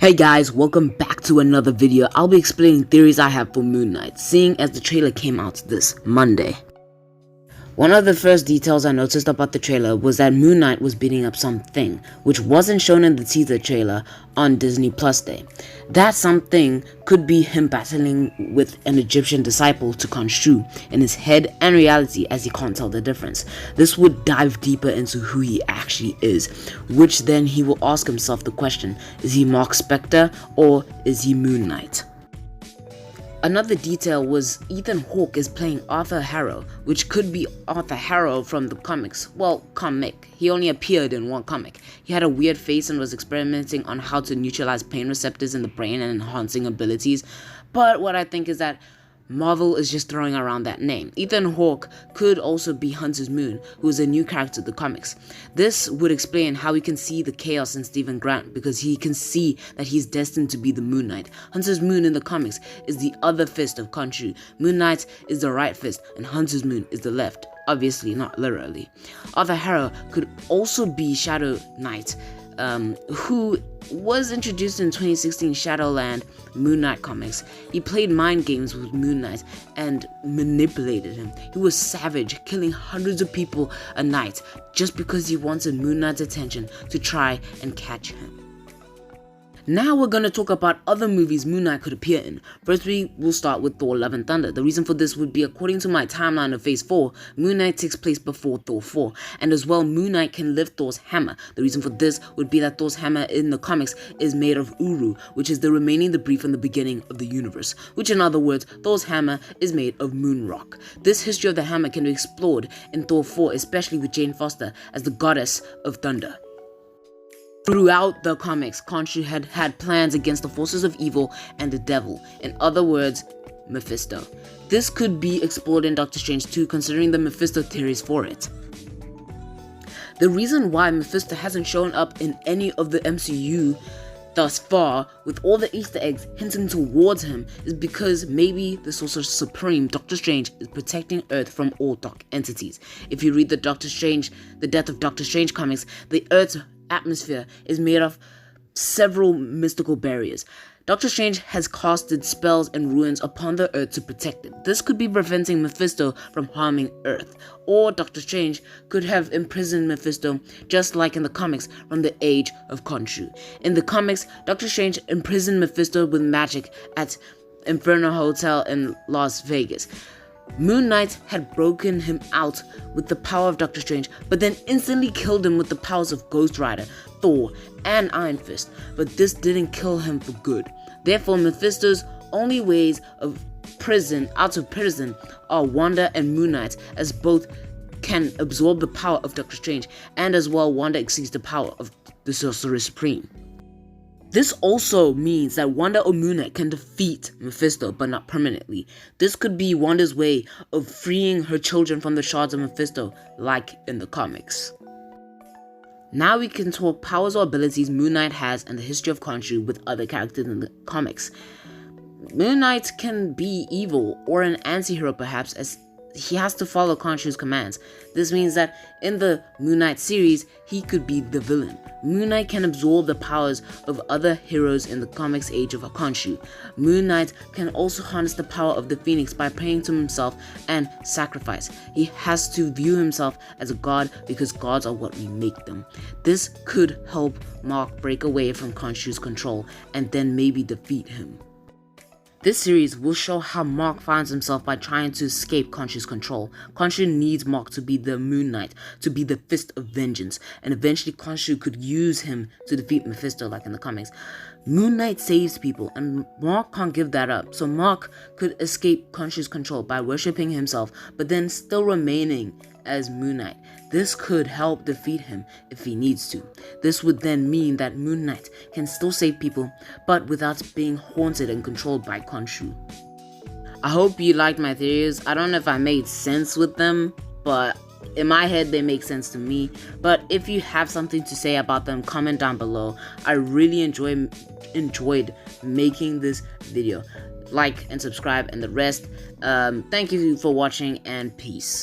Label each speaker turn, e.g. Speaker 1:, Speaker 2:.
Speaker 1: Hey guys, welcome back to another video. I'll be explaining theories I have for Moon Knight, seeing as the trailer came out this Monday. One of the first details I noticed about the trailer was that Moon Knight was beating up something, which wasn't shown in the teaser trailer on Disney Plus Day. That something could be him battling with an Egyptian disciple to Khonshu in his head and reality, as he can't tell the difference. This would dive deeper into who he actually is, which then he will ask himself the question, is he Mark Spector or is he Moon Knight? Another detail was Ethan Hawke is playing Arthur Harrow, which could be Arthur Harrow from the comics. Well, comic. He only appeared in one comic. He had a weird face and was experimenting on how to neutralize pain receptors in the brain and enhancing abilities. But what I think is that Marvel is just throwing around that name. Ethan Hawke could also be Hunter's Moon, who is a new character in the comics. This would explain how we can see the chaos in Stephen Grant, because he can see that he's destined to be the Moon Knight. Hunter's Moon in the comics is the other fist of Khonshu. Moon Knight is the right fist and Hunter's Moon is the left. Obviously, not literally. Arthur Harrow could also be Shadow Knight, who was introduced in 2016 Shadowland Moon Knight comics. He played mind games with Moon Knight and manipulated him. He was savage, killing hundreds of people a night just because he wanted Moon Knight's attention to try and catch him. Now we're going to talk about other movies Moon Knight could appear in. First, we will start with Thor: Love and Thunder. The reason for this would be, according to my timeline of Phase 4, Moon Knight takes place before Thor 4, and as well, Moon Knight can lift Thor's hammer. The reason for this would be that Thor's hammer in the comics is made of Uru, which is the remaining debris from the beginning of the universe, which in other words, Thor's hammer is made of moon rock. This history of the hammer can be explored in Thor 4, especially with Jane Foster as the goddess of thunder. Throughout the comics, Khonshu had plans against the forces of evil and the devil, in other words, Mephisto. This could be explored in Doctor Strange 2, considering the Mephisto theories for it. The reason why Mephisto hasn't shown up in any of the MCU thus far, with all the Easter eggs hinting towards him, is because maybe the Sorcerer Supreme, Doctor Strange, is protecting Earth from all dark entities. If you read the Death of Doctor Strange comics, the Earth's atmosphere is made of several mystical barriers. Doctor Strange has casted spells and ruins upon the Earth to protect it. This could be preventing Mephisto from harming Earth, or Doctor Strange could have imprisoned Mephisto, just like in the comics, from the age of Khonshu. In the comics, Doctor Strange imprisoned Mephisto with magic at Inferno Hotel in Las Vegas. Moon Knight had broken him out with the power of Doctor Strange, but then instantly killed him with the powers of Ghost Rider, Thor, and Iron Fist, but this didn't kill him for good. Therefore, Mephisto's only ways out of prison are Wanda and Moon Knight, as both can absorb the power of Doctor Strange, and as well Wanda exceeds the power of the Sorcerer Supreme. This also means that Wanda or Moon Knight can defeat Mephisto, but not permanently. This could be Wanda's way of freeing her children from the shards of Mephisto, like in the comics. Now we can talk powers or abilities Moon Knight has and the history of Khonshu with other characters in the comics. Moon Knight can be evil or an anti-hero perhaps, as he has to follow Khonshu's commands. This means that in the Moon Knight series, he could be the villain. Moon Knight can absorb the powers of other heroes in the comics age of Khonshu. Moon Knight can also harness the power of the Phoenix by praying to himself and sacrifice. He has to view himself as a god because gods are what we make them. This could help Mark break away from Khonshu's control and then maybe defeat him. This series will show how Mark finds himself by trying to escape Khonshu's control. Khonshu needs Mark to be the Moon Knight, to be the Fist of Vengeance, and eventually Khonshu could use him to defeat Mephisto like in the comics. Moon Knight saves people, and Mark can't give that up, so Mark could escape Khonshu's control by worshipping himself, but then still remaining as Moon Knight. This could help defeat him if he needs to. This would then mean that Moon Knight can still save people, but without being haunted and controlled by Khonshu. I hope you liked my theories. I don't know if I made sense with them, but in my head they make sense to me. But if you have something to say about them, comment down below. I really enjoyed making this video. Like and subscribe and the rest. Thank you for watching, and peace.